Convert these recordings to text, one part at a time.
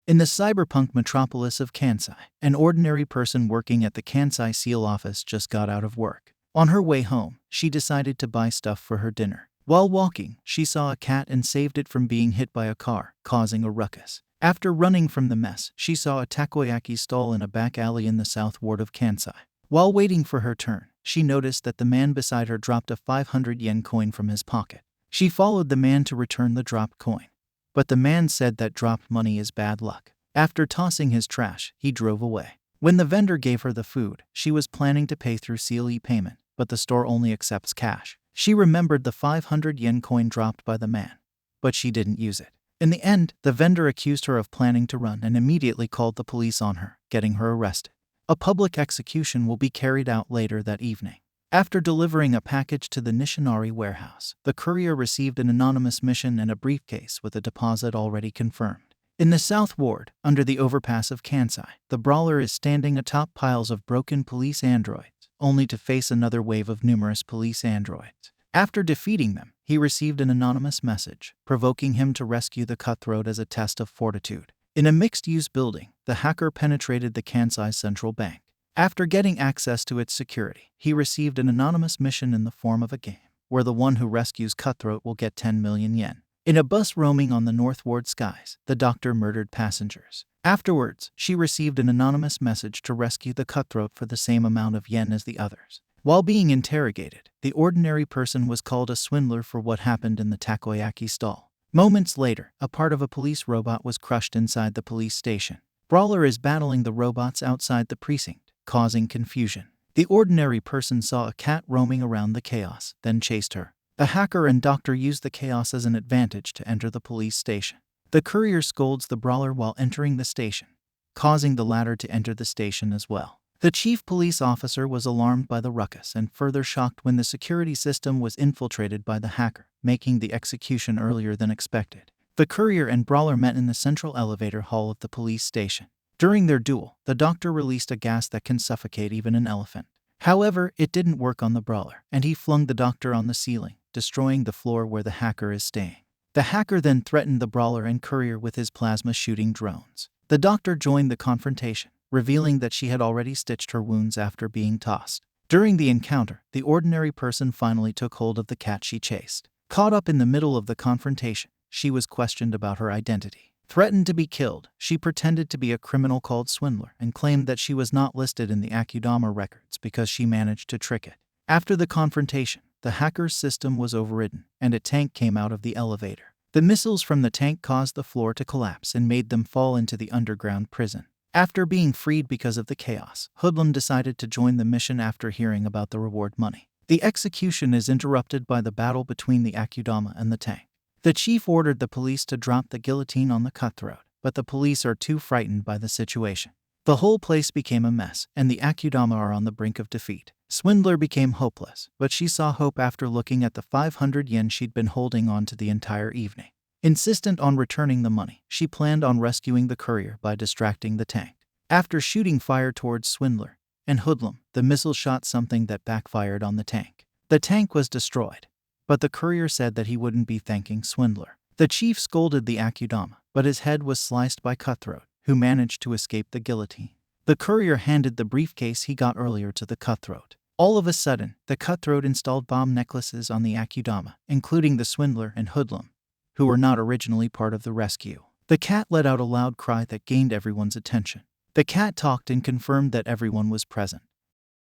In the cyberpunk metropolis of Kansai, an ordinary person working at the Kansai seal office just got out of work. On her way home, she decided to buy stuff for her dinner. While walking, she saw a cat and saved it from being hit by a car, causing a ruckus. After running from the mess, she saw a takoyaki stall in a back alley in the south ward of Kansai. While waiting for her turn, she noticed that the man beside her dropped a 500 yen coin from his pocket. She followed the man to return the dropped coin. But the man said that dropped money is bad luck. After tossing his trash, he drove away. When the vendor gave her the food, she was planning to pay through seal e-payment, but the store only accepts cash. She remembered the 500 yen coin dropped by the man, but she didn't use it. In the end, the vendor accused her of planning to run and immediately called the police on her, getting her arrested. A public execution will be carried out later that evening. After delivering a package to the Nishinari warehouse, the courier received an anonymous mission and a briefcase with a deposit already confirmed. In the South Ward, under the overpass of Kansai, the Brawler is standing atop piles of broken police androids, only to face another wave of numerous police androids. After defeating them, he received an anonymous message, provoking him to rescue the cutthroat as a test of fortitude. In a mixed-use building, the hacker penetrated the Kansai Central Bank. After getting access to its security, he received an anonymous mission in the form of a game, where the one who rescues Cutthroat will get 10 million yen. In a bus roaming on the North Ward skies, the doctor murdered passengers. Afterwards, she received an anonymous message to rescue the Cutthroat for the same amount of yen as the others. While being interrogated, the ordinary person was called a swindler for what happened in the takoyaki stall. Moments later, a part of a police robot was crushed inside the police station. Brawler is battling the robots outside the precinct, causing confusion. The ordinary person saw a cat roaming around the chaos, then chased her. The hacker and doctor used the chaos as an advantage to enter the police station. The courier scolds the Brawler while entering the station, causing the latter to enter the station as well. The chief police officer was alarmed by the ruckus and further shocked when the security system was infiltrated by the hacker, making the execution earlier than expected. The courier and Brawler met in the central elevator hall of the police station. During their duel, the doctor released a gas that can suffocate even an elephant. However, it didn't work on the Brawler, and he flung the doctor on the ceiling, destroying the floor where the hacker is staying. The hacker then threatened the Brawler and courier with his plasma-shooting drones. The doctor joined the confrontation, revealing that she had already stitched her wounds after being tossed. During the encounter, the ordinary person finally took hold of the cat she chased. Caught up in the middle of the confrontation, she was questioned about her identity. Threatened to be killed, she pretended to be a criminal called Swindler and claimed that she was not listed in the Akudama records because she managed to trick it. After the confrontation, the hacker's system was overridden, and a tank came out of the elevator. The missiles from the tank caused the floor to collapse and made them fall into the underground prison. After being freed because of the chaos, Hoodlum decided to join the mission after hearing about the reward money. The execution is interrupted by the battle between the Akudama and the tank. The chief ordered the police to drop the guillotine on the cutthroat, but the police are too frightened by the situation. The whole place became a mess, and the Akudama are on the brink of defeat. Swindler became hopeless, but she saw hope after looking at the 500 yen she'd been holding on to the entire evening. Insistent on returning the money, she planned on rescuing the courier by distracting the tank. After shooting fire towards Swindler and Hoodlum, the missile shot something that backfired on the tank. The tank was destroyed, but the courier said that he wouldn't be thanking Swindler. The chief scolded the Akudama, but his head was sliced by Cutthroat, who managed to escape the guillotine. The courier handed the briefcase he got earlier to the Cutthroat. All of a sudden, the Cutthroat installed bomb necklaces on the Akudama, including the Swindler and Hoodlum, who were not originally part of the rescue. The cat let out a loud cry that gained everyone's attention. The cat talked and confirmed that everyone was present.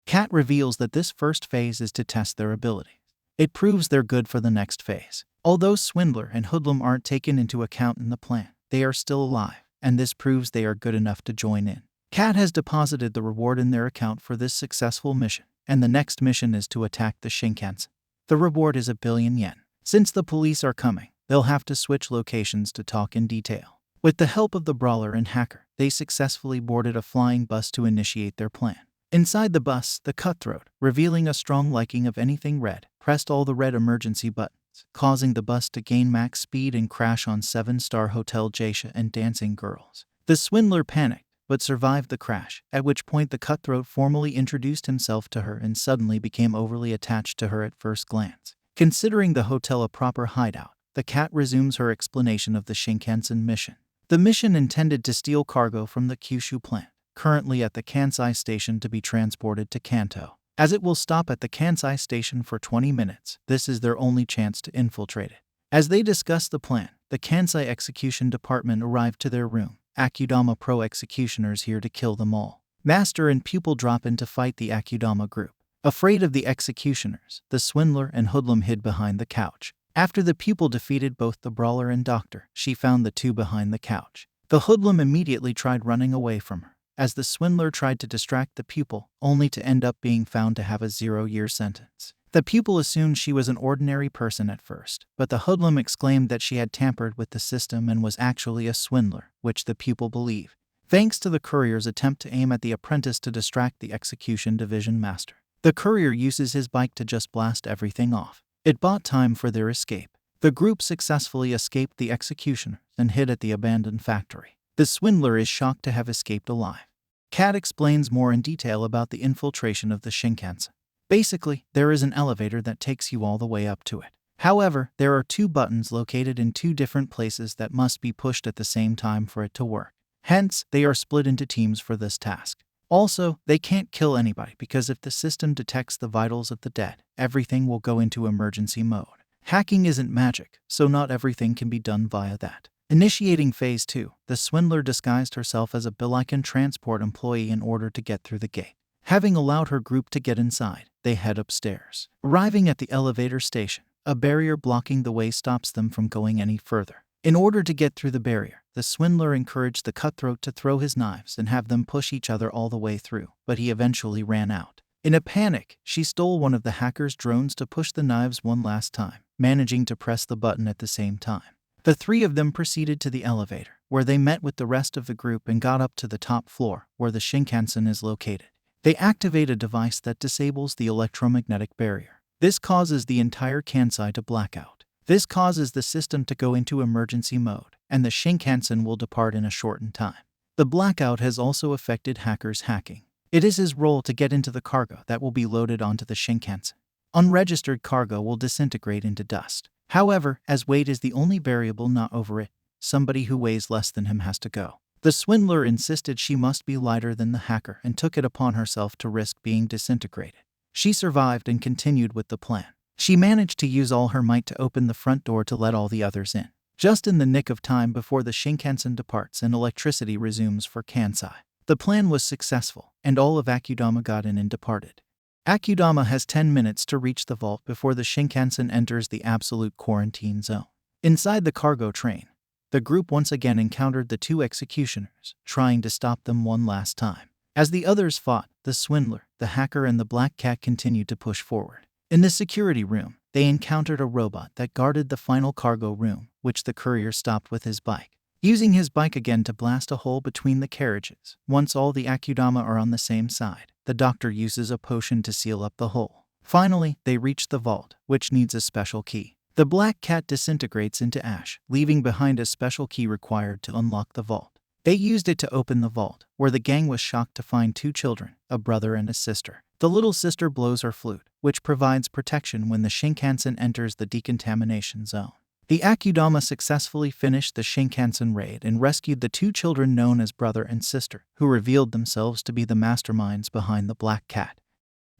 Cat reveals that this first phase is to test their abilities. It proves they're good for the next phase. Although Swindler and Hoodlum aren't taken into account in the plan, they are still alive, and this proves they are good enough to join in. Cat has deposited the reward in their account for this successful mission, and the next mission is to attack the Shinkansen. The reward is 1 billion yen. Since the police are coming, they'll have to switch locations to talk in detail. With the help of the Brawler and hacker, they successfully boarded a flying bus to initiate their plan. Inside the bus, the Cutthroat, revealing a strong liking of anything red, pressed all the red emergency buttons, causing the bus to gain max speed and crash on 7-star Hotel Geisha and dancing girls. The Swindler panicked, but survived the crash, at which point the Cutthroat formally introduced himself to her and suddenly became overly attached to her at first glance. Considering the hotel a proper hideout, the cat resumes her explanation of the Shinkansen mission. The mission intended to steal cargo from the Kyushu plant, currently at the Kansai station, to be transported to Kanto. As it will stop at the Kansai station for 20 minutes, this is their only chance to infiltrate it. As they discussed the plan, the Kansai execution department arrived to their room. Akudama pro-executioners here to kill them all. Master and pupil drop in to fight the Akudama group. Afraid of the executioners, the Swindler and hoodlum hid behind the couch. After the pupil defeated both the Brawler and Doctor, she found the two behind the couch. The hoodlum immediately tried running away from her, as the Swindler tried to distract the pupil, only to end up being found to have a 0-year sentence. The pupil assumed she was an ordinary person at first, but the hoodlum exclaimed that she had tampered with the system and was actually a swindler, which the pupil believed, thanks to the courier's attempt to aim at the apprentice to distract the execution division master. The courier uses his bike to just blast everything off. It bought time for their escape. The group successfully escaped the executioners and hid at the abandoned factory. The Swindler is shocked to have escaped alive. Kat explains more in detail about the infiltration of the Shinkansen. Basically, there is an elevator that takes you all the way up to it. However, there are 2 buttons located in 2 different places that must be pushed at the same time for it to work. Hence, they are split into teams for this task. Also, they can't kill anybody because if the system detects the vitals of the dead, everything will go into emergency mode. Hacking isn't magic, so not everything can be done via that. Initiating Phase 2, the Swindler disguised herself as a Billiken transport employee in order to get through the gate. Having allowed her group to get inside, they head upstairs. Arriving at the elevator station, a barrier blocking the way stops them from going any further. In order to get through the barrier, the Swindler encouraged the cutthroat to throw his knives and have them push each other all the way through, but he eventually ran out. In a panic, she stole one of the hacker's drones to push the knives one last time, managing to press the button at the same time. The 3 of them proceeded to the elevator, where they met with the rest of the group and got up to the top floor, where the Shinkansen is located. They activate a device that disables the electromagnetic barrier. This causes the entire Kansai to black out. This causes the system to go into emergency mode, and the Shinkansen will depart in a shortened time. The blackout has also affected hackers' hacking. It is his role to get into the cargo that will be loaded onto the Shinkansen. Unregistered cargo will disintegrate into dust. However, as weight is the only variable not over it, somebody who weighs less than him has to go. The Swindler insisted she must be lighter than the hacker and took it upon herself to risk being disintegrated. She survived and continued with the plan. She managed to use all her might to open the front door to let all the others in, just in the nick of time before the Shinkansen departs and electricity resumes for Kansai. The plan was successful, and all of Akudama got in and departed. Akudama has 10 minutes to reach the vault before the Shinkansen enters the absolute quarantine zone. Inside the cargo train, the group once again encountered the 2 executioners, trying to stop them one last time. As the others fought, the Swindler, the hacker, and the Black Cat continued to push forward. In the security room, they encountered a robot that guarded the final cargo room, which the courier stopped with his bike, using his bike again to blast a hole between the carriages. Once all the Akudama are on the same side, the doctor uses a potion to seal up the hole. Finally, they reach the vault, which needs a special key. The Black Cat disintegrates into ash, leaving behind a special key required to unlock the vault. They used it to open the vault, where the gang was shocked to find 2 children, a brother and a sister. The little sister blows her flute, which provides protection when the Shinkansen enters the decontamination zone. The Akudama successfully finished the Shinkansen raid and rescued the 2 children known as brother and sister, who revealed themselves to be the masterminds behind the Black Cat.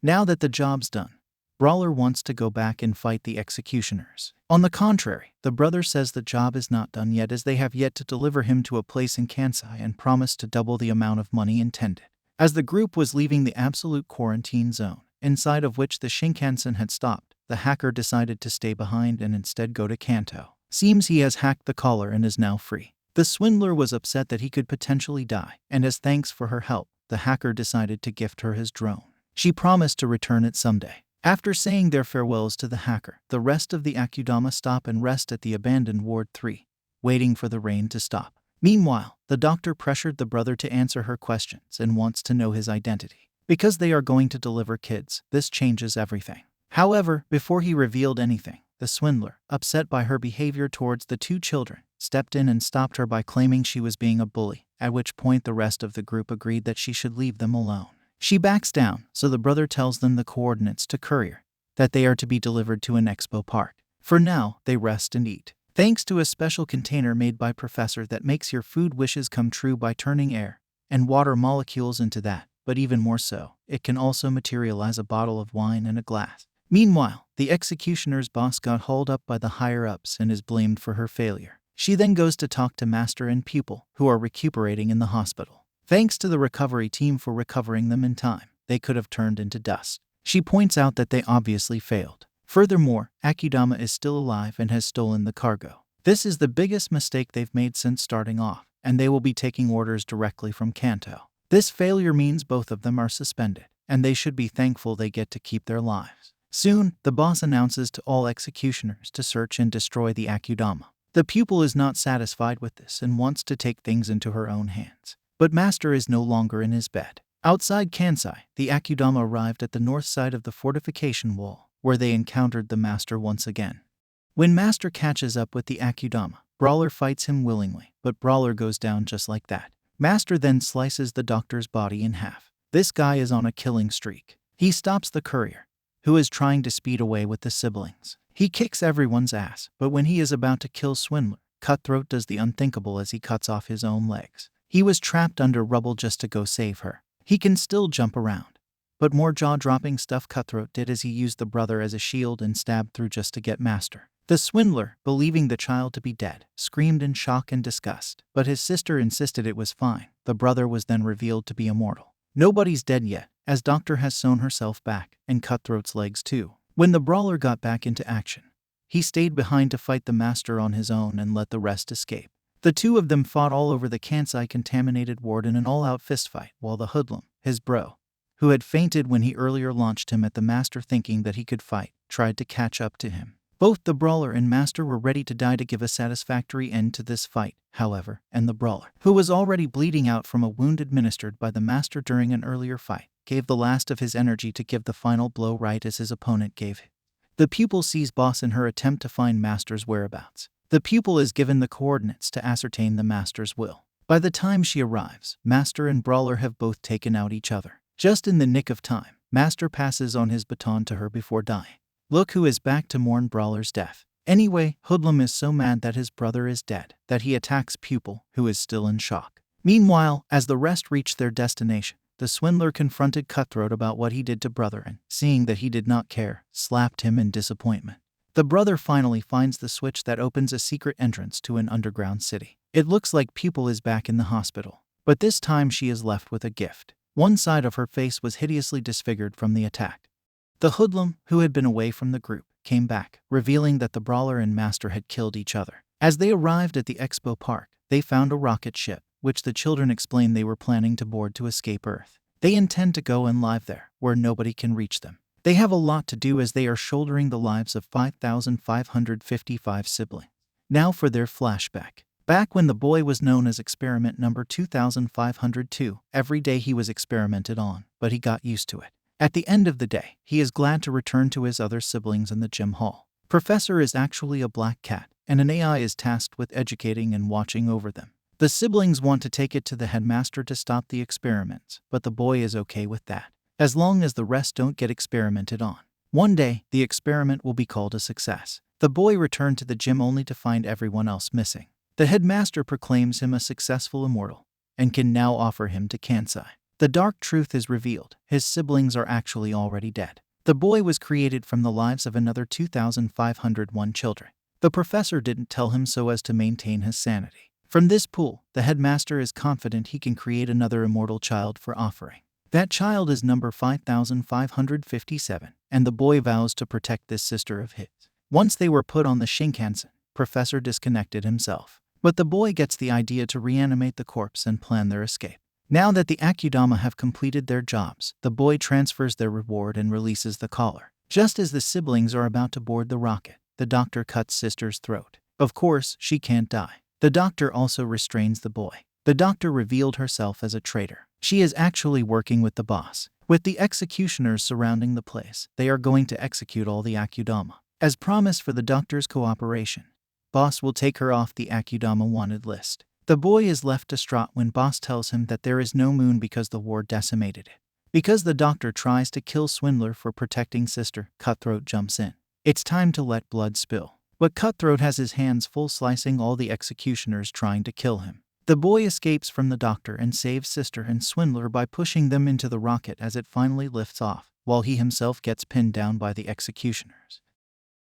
Now that the job's done, Brawler wants to go back and fight the executioners. On the contrary, the brother says the job is not done yet as they have yet to deliver him to a place in Kansai and promised to double the amount of money intended. As the group was leaving the absolute quarantine zone, inside of which the Shinkansen had stopped, the hacker decided to stay behind and instead go to Kanto. Seems he has hacked the collar and is now free. The Swindler was upset that he could potentially die, and as thanks for her help, the hacker decided to gift her his drone. She promised to return it someday. After saying their farewells to the hacker, the rest of the Akudama stop and rest at the abandoned Ward 3, waiting for the rain to stop. Meanwhile, the doctor pressured the brother to answer her questions and wants to know his identity. Because they are going to deliver kids, this changes everything. However, before he revealed anything, the Swindler, upset by her behavior towards the 2 children, stepped in and stopped her by claiming she was being a bully, at which point the rest of the group agreed that she should leave them alone. She backs down, so the brother tells them the coordinates to courier, that they are to be delivered to an expo park. For now, they rest and eat. Thanks to a special container made by Professor that makes your food wishes come true by turning air and water molecules into that, but even more so, it can also materialize a bottle of wine and a glass. Meanwhile, the executioner's boss got hauled up by the higher-ups and is blamed for her failure. She then goes to talk to master and pupil, who are recuperating in the hospital. Thanks to the recovery team for recovering them in time, they could have turned into dust. She points out that they obviously failed. Furthermore, Akudama is still alive and has stolen the cargo. This is the biggest mistake they've made since starting off, and they will be taking orders directly from Kanto. This failure means both of them are suspended, and they should be thankful they get to keep their lives. Soon, the boss announces to all executioners to search and destroy the Akudama. The pupil is not satisfied with this and wants to take things into her own hands. But master is no longer in his bed. Outside Kansai, the Akudama arrived at the north side of the fortification wall, where they encountered the master once again. When master catches up with the Akudama, Brawler fights him willingly, but Brawler goes down just like that. Master then slices the doctor's body in half. This guy is on a killing streak. He stops the courier, who is trying to speed away with the siblings. He kicks everyone's ass, but when he is about to kill Swindler, Cutthroat does the unthinkable as he cuts off his own legs. He was trapped under rubble just to go save her. He can still jump around. But more jaw-dropping stuff Cutthroat did as he used the brother as a shield and stabbed through just to get master. The Swindler, believing the child to be dead, screamed in shock and disgust, but his sister insisted it was fine. The brother was then revealed to be immortal. Nobody's dead yet, as Doctor has sewn herself back, and Cutthroat's legs too. When the Brawler got back into action, he stayed behind to fight the master on his own and let the rest escape. The two of them fought all over the Kansai contaminated ward in an all-out fistfight, while the hoodlum, his bro, who had fainted when he earlier launched him at the master thinking that he could fight, tried to catch up to him. Both the Brawler and master were ready to die to give a satisfactory end to this fight, however, and the Brawler, who was already bleeding out from a wound administered by the master during an earlier fight, gave the last of his energy to give the final blow right as his opponent gave it. The pupil sees boss in her attempt to find master's whereabouts. The pupil is given the coordinates to ascertain the master's will. By the time she arrives, master and Brawler have both taken out each other. Just in the nick of time, master passes on his baton to her before dying. Look who is back to mourn Brawler's death. Anyway, Hoodlum is so mad that his brother is dead that he attacks Pupil, who is still in shock. Meanwhile, as the rest reach their destination, the Swindler confronted Cutthroat about what he did to brother and, seeing that he did not care, slapped him in disappointment. The brother finally finds the switch that opens a secret entrance to an underground city. It looks like Pupil is back in the hospital, but this time she is left with a gift. One side of her face was hideously disfigured from the attack. The hoodlum, who had been away from the group, came back, revealing that the Brawler and master had killed each other. As they arrived at the expo park, they found a rocket ship, which the children explained they were planning to board to escape Earth. They intend to go and live there, where nobody can reach them. They have a lot to do as they are shouldering the lives of 5,555 siblings. Now for their flashback. Back when the boy was known as experiment number 2502, every day he was experimented on, but he got used to it. At the end of the day, he is glad to return to his other siblings in the gym hall. Professor is actually a black cat, and an AI is tasked with educating and watching over them. The siblings want to take it to the headmaster to stop the experiments, but the boy is okay with that, as long as the rest don't get experimented on. One day, the experiment will be called a success. The boy returned to the gym only to find everyone else missing. The headmaster proclaims him a successful immortal, and can now offer him to Kansai. The dark truth is revealed. His siblings are actually already dead. The boy was created from the lives of another 2,501 children. The professor didn't tell him so as to maintain his sanity. From this pool, the headmaster is confident he can create another immortal child for offering. That child is number 5,557, and the boy vows to protect this sister of his. Once they were put on the Shinkansen, Professor disconnected himself. But the boy gets the idea to reanimate the corpse and plan their escape. Now that the Akudama have completed their jobs, the boy transfers their reward and releases the collar. Just as the siblings are about to board the rocket, the doctor cuts sister's throat. Of course, she can't die. The doctor also restrains the boy. The doctor revealed herself as a traitor. She is actually working with the boss. With the executioners surrounding the place, they are going to execute all the Akudama. As promised for the doctor's cooperation, boss will take her off the Akudama wanted list. The boy is left distraught when boss tells him that there is no moon because the war decimated it. Because the doctor tries to kill Swindler for protecting sister, Cutthroat jumps in. It's time to let blood spill. but Cutthroat has his hands full slicing all the executioners trying to kill him. The boy escapes from the doctor and saves Sister and Swindler by pushing them into the rocket as it finally lifts off, while he himself gets pinned down by the executioners.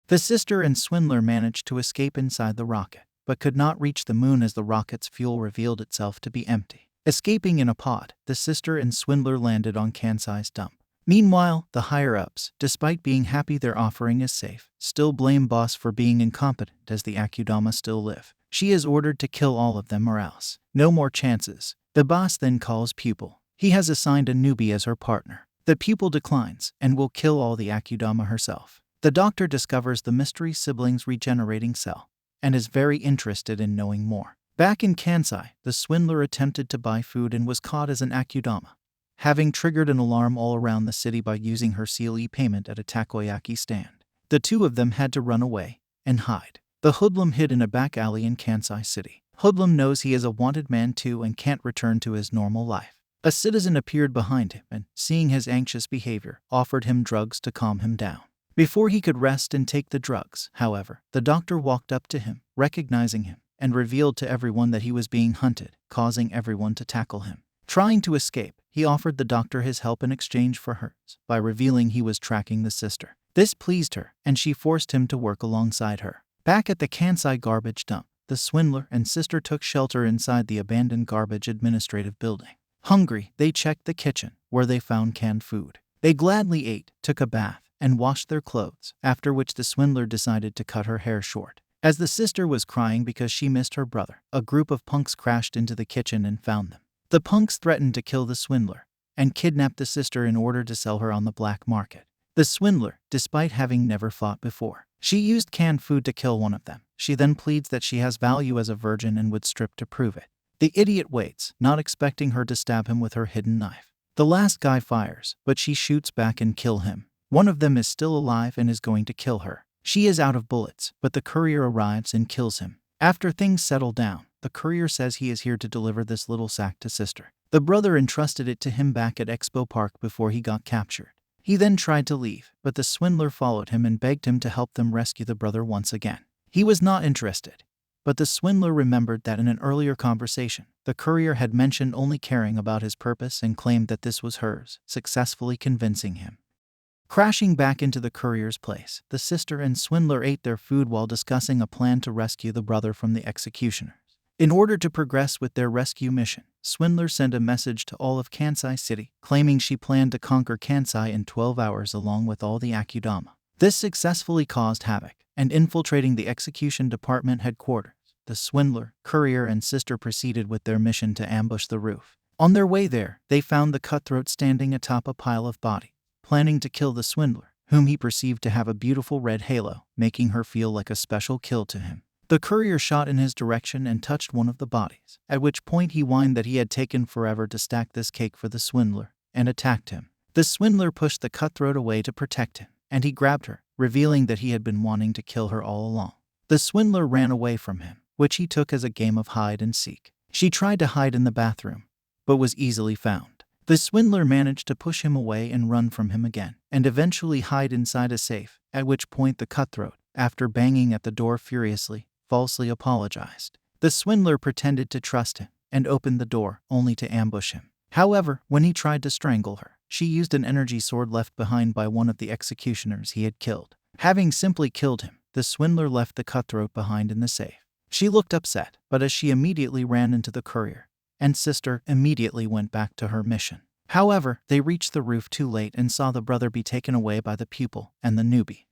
The Sister and Swindler managed to escape inside the rocket, but could not reach the moon as the rocket's fuel revealed itself to be empty. Escaping in a pod, the Sister and Swindler landed on Kansai's dump. Meanwhile, the higher-ups, despite being happy their offering is safe, still blame Boss for being incompetent as the Akudama still live. She is ordered to kill all of them or else. No more chances. The boss then calls Pupil. He has assigned a newbie as her partner. The pupil declines and will kill all the Akudama herself. The doctor discovers the mystery siblings' regenerating cell and is very interested in knowing more. Back in Kansai, the Swindler attempted to buy food and was caught as an Akudama, having triggered an alarm all around the city by using her Seal payment at a takoyaki stand. The two of them had to run away and hide. The hoodlum hid in a back alley in Kansai City. Hoodlum knows he is a wanted man too and can't return to his normal life. A citizen appeared behind him and, seeing his anxious behavior, offered him drugs to calm him down. Before he could rest and take the drugs, however, the doctor walked up to him, recognizing him, and revealed to everyone that he was being hunted, causing everyone to tackle him. Trying to escape, he offered the doctor his help in exchange for hers, by revealing he was tracking the sister. This pleased her, and she forced him to work alongside her. Back at the Kansai garbage dump, the Swindler and Sister took shelter inside the abandoned garbage administrative building. Hungry, they checked the kitchen, where they found canned food. They gladly ate, took a bath, and washed their clothes, after which the Swindler decided to cut her hair short. As the sister was crying because she missed her brother, a group of punks crashed into the kitchen and found them. The punks threatened to kill the Swindler and kidnap the sister in order to sell her on the black market. The Swindler, despite having never fought before, she used canned food to kill one of them. She then pleads that she has value as a virgin and would strip to prove it. The idiot waits, not expecting her to stab him with her hidden knife. The last guy fires, but she shoots back and kills him. One of them is still alive and is going to kill her. She is out of bullets, but the courier arrives and kills him. After things settle down, the courier says he is here to deliver this little sack to Sister. The brother entrusted it to him back at Expo Park before he got captured. He then tried to leave, but the Swindler followed him and begged him to help them rescue the brother once again. He was not interested, but the Swindler remembered that in an earlier conversation, the courier had mentioned only caring about his purpose and claimed that this was hers, successfully convincing him. Crashing back into the courier's place, the Sister and Swindler ate their food while discussing a plan to rescue the brother from the executioners. In order to progress with their rescue mission, Swindler sent a message to all of Kansai City, claiming she planned to conquer Kansai in 12 hours along with all the Akudama. This successfully caused havoc, and infiltrating the execution department headquarters, the Swindler, courier, and Sister proceeded with their mission to ambush the roof. On their way there, they found the Cutthroat standing atop a pile of bodies, planning to kill the Swindler, whom he perceived to have a beautiful red halo, making her feel like a special kill to him. The courier shot in his direction and touched one of the bodies, at which point he whined that he had taken forever to stack this cake for the Swindler, and attacked him. The Swindler pushed the Cutthroat away to protect him, and he grabbed her, revealing that he had been wanting to kill her all along. The Swindler ran away from him, which he took as a game of hide and seek. She tried to hide in the bathroom, but was easily found. The Swindler managed to push him away and run from him again, and eventually hide inside a safe, at which point the Cutthroat, after banging at the door furiously, falsely apologized. The Swindler pretended to trust him and opened the door, only to ambush him. However, when he tried to strangle her, she used an energy sword left behind by one of the executioners he had killed. Having simply killed him, the Swindler left the Cutthroat behind in the safe. She looked upset, but as she immediately ran into the courier, and Sister immediately went back to her mission. However, they reached the roof too late and saw the brother be taken away by the pupil and the newbie.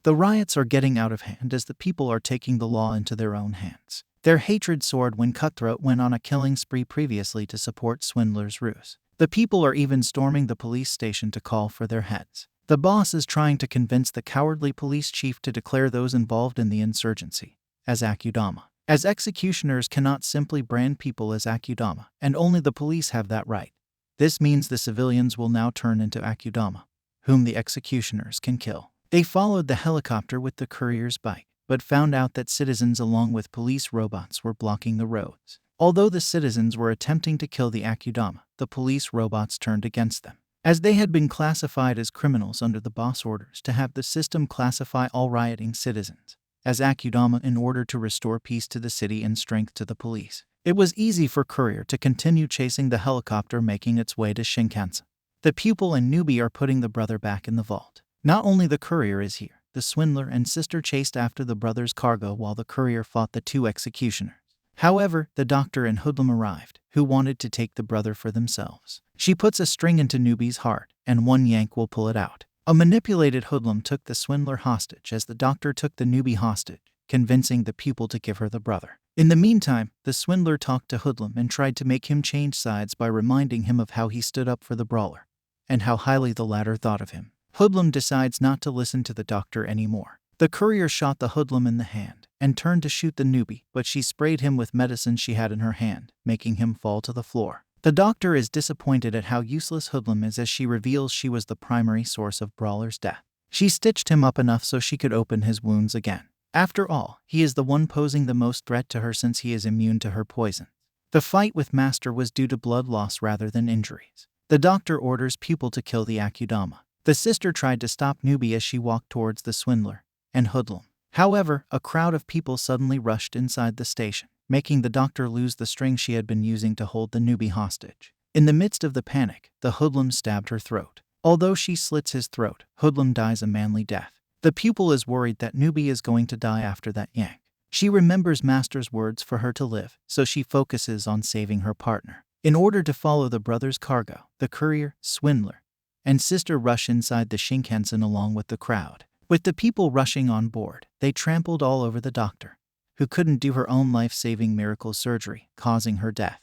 The riots are getting out of hand as the people are taking the law into their own hands. Their hatred soared when Cutthroat went on a killing spree previously to support Swindler's ruse. The people are even storming the police station to call for their heads. The boss is trying to convince the cowardly police chief to declare those involved in the insurgency as Akudama, as executioners cannot simply brand people as Akudama, and only the police have that right. This means the civilians will now turn into Akudama, whom the executioners can kill. They followed the helicopter with the courier's bike, but found out that citizens along with police robots were blocking the roads. Although the citizens were attempting to kill the Akudama, the police robots turned against them, as they had been classified as criminals under the boss orders to have the system classify all rioting citizens as Akudama in order to restore peace to the city and strength to the police. It was easy for Courier to continue chasing the helicopter making its way to Shinkansen. The pupil and newbie are putting the brother back in the vault. Not only the courier is here, the swindler and sister chased after the brother's cargo while the courier fought the two executioners. However, the doctor and hoodlum arrived, who wanted to take the brother for themselves. She puts a string into newbie's heart, and one yank will pull it out. A manipulated hoodlum took the swindler hostage as the doctor took the newbie hostage, convincing the pupil to give her the brother. In the meantime, the swindler talked to hoodlum and tried to make him change sides by reminding him of how he stood up for the brawler, and how highly the latter thought of him. Hoodlum decides not to listen to the doctor anymore. The courier shot the hoodlum in the hand and turned to shoot the newbie, but she sprayed him with medicine she had in her hand, making him fall to the floor. The doctor is disappointed at how useless hoodlum is as she reveals she was the primary source of Brawler's death. She stitched him up enough so she could open his wounds again. After all, he is the one posing the most threat to her since he is immune to her poison. The fight with Master was due to blood loss rather than injuries. The doctor orders pupil to kill the Akudama. The sister tried to stop newbie as she walked towards the swindler and hoodlum. However, a crowd of people suddenly rushed inside the station, making the doctor lose the string she had been using to hold the newbie hostage. In the midst of the panic, the hoodlum stabbed her throat. Although she slits his throat, hoodlum dies a manly death. The pupil is worried that newbie is going to die after that yank. She remembers Master's words for her to live, so she focuses on saving her partner. In order to follow the brother's cargo, the courier, swindler, and sister rush inside the Shinkansen along with the crowd. With the people rushing on board, they trampled all over the doctor, who couldn't do her own life-saving miracle surgery, causing her death.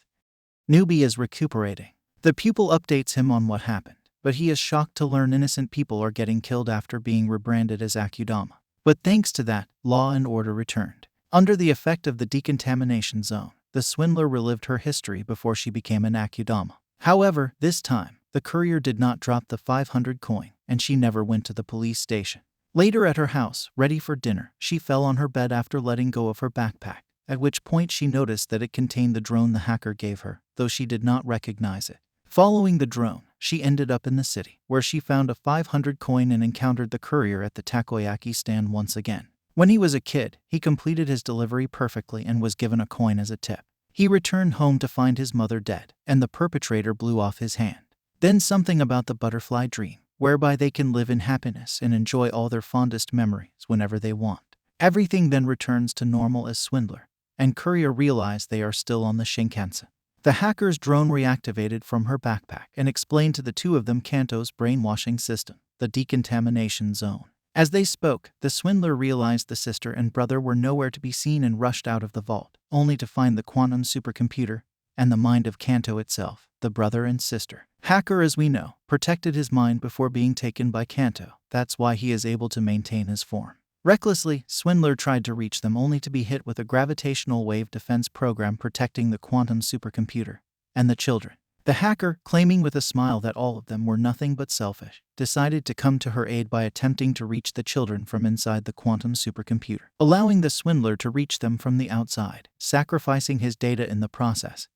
Newbie is recuperating. The pupil updates him on what happened, but he is shocked to learn innocent people are getting killed after being rebranded as Akudama. But thanks to that, law and order returned. Under the effect of the decontamination zone, the swindler relived her history before she became an Akudama. However, this time, the courier did not drop the 500 coin, and she never went to the police station. Later at her house, ready for dinner, she fell on her bed after letting go of her backpack, at which point she noticed that it contained the drone the hacker gave her, though she did not recognize it. Following the drone, she ended up in the city, where she found a 500 coin and encountered the courier at the takoyaki stand once again. When he was a kid, he completed his delivery perfectly and was given a coin as a tip. He returned home to find his mother dead, and the perpetrator blew off his hand. Then something about the butterfly dream, whereby they can live in happiness and enjoy all their fondest memories whenever they want. Everything then returns to normal as Swindler and Courier realize they are still on the Shinkansen. The hacker's drone reactivated from her backpack and explained to the two of them Kanto's brainwashing system, the decontamination zone. As they spoke, the Swindler realized the sister and brother were nowhere to be seen and rushed out of the vault, only to find the quantum supercomputer and the mind of Kanto itself, the brother and sister. Hacker, as we know, protected his mind before being taken by Kanto. That's why he is able to maintain his form. Recklessly, Swindler tried to reach them only to be hit with a gravitational wave defense program protecting the quantum supercomputer and the children. The hacker, claiming with a smile that all of them were nothing but selfish, decided to come to her aid by attempting to reach the children from inside the quantum supercomputer, allowing the Swindler to reach them from the outside, sacrificing his data in the process,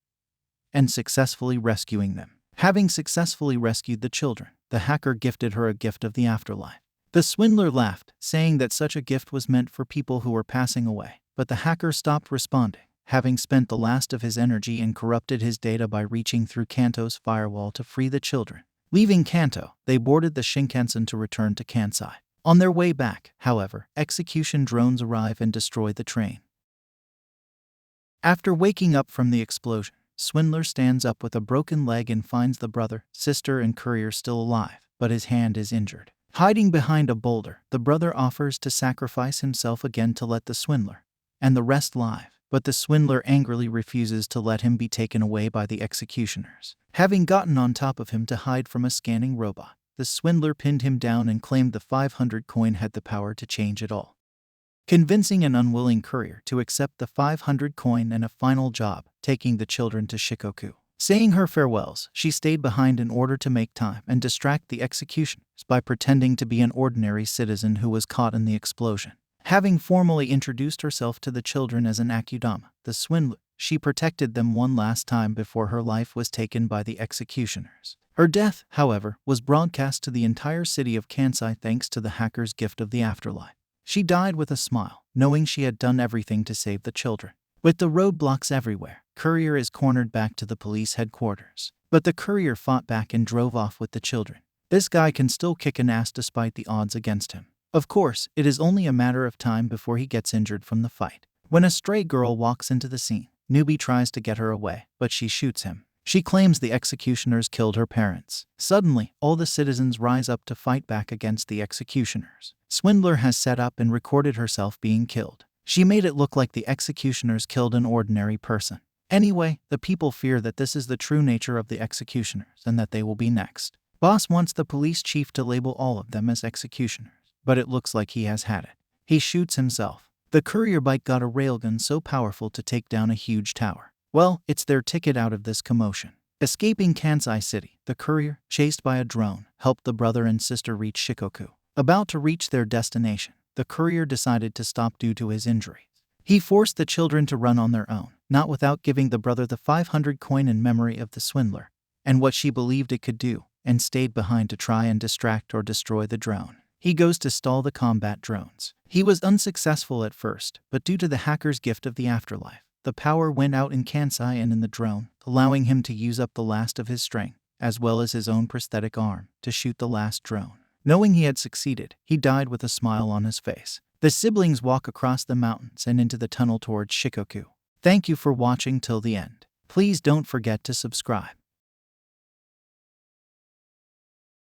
and successfully rescuing them. Having successfully rescued the children, the hacker gifted her a gift of the afterlife. The Swindler laughed, saying that such a gift was meant for people who were passing away, but the hacker stopped responding, having spent the last of his energy and corrupted his data by reaching through Kanto's firewall to free the children. Leaving Kanto, they boarded the Shinkansen to return to Kansai. On their way back, however, execution drones arrive and destroy the train. After waking up from the explosion, Swindler stands up with a broken leg and finds the brother, sister, and courier still alive, but his hand is injured. Hiding behind a boulder, the brother offers to sacrifice himself again to let the Swindler and the rest live, but the Swindler angrily refuses to let him be taken away by the executioners. Having gotten on top of him to hide from a scanning robot, the Swindler pinned him down and claimed the 500 coin had the power to change it all, convincing an unwilling courier to accept the 500 coin and a final job, taking the children to Shikoku. Saying her farewells, she stayed behind in order to make time and distract the executioners by pretending to be an ordinary citizen who was caught in the explosion. Having formally introduced herself to the children as an Akudama, the Swindler, she protected them one last time before her life was taken by the executioners. Her death, however, was broadcast to the entire city of Kansai thanks to the hacker's gift of the afterlife. She died with a smile, knowing she had done everything to save the children. With the roadblocks everywhere, Courier is cornered back to the police headquarters. But the courier fought back and drove off with the children. This guy can still kick an ass despite the odds against him. Of course, it is only a matter of time before he gets injured from the fight. When a stray girl walks into the scene, Newbie tries to get her away, but she shoots him. She claims the executioners killed her parents. Suddenly, all the citizens rise up to fight back against the executioners. Swindler has set up and recorded herself being killed. She made it look like the executioners killed an ordinary person. Anyway, the people fear that this is the true nature of the executioners and that they will be next. Boss wants the police chief to label all of them as executioners, but it looks like he has had it. He shoots himself. The courier bike got a railgun so powerful to take down a huge tower. Well, it's their ticket out of this commotion. Escaping Kansai City, the courier, chased by a drone, helped the brother and sister reach Shikoku. About to reach their destination, the courier decided to stop due to his injuries. He forced the children to run on their own, not without giving the brother the 500 coin in memory of the Swindler, and what she believed it could do, and stayed behind to try and distract or destroy the drone. He goes to stall the combat drones. He was unsuccessful at first, but due to the hacker's gift of the afterlife, the power went out in Kansai and in the drone, allowing him to use up the last of his strength, as well as his own prosthetic arm, to shoot the last drone. Knowing he had succeeded, he died with a smile on his face. The siblings walk across the mountains and into the tunnel towards Shikoku. Thank you for watching till the end. Please don't forget to subscribe.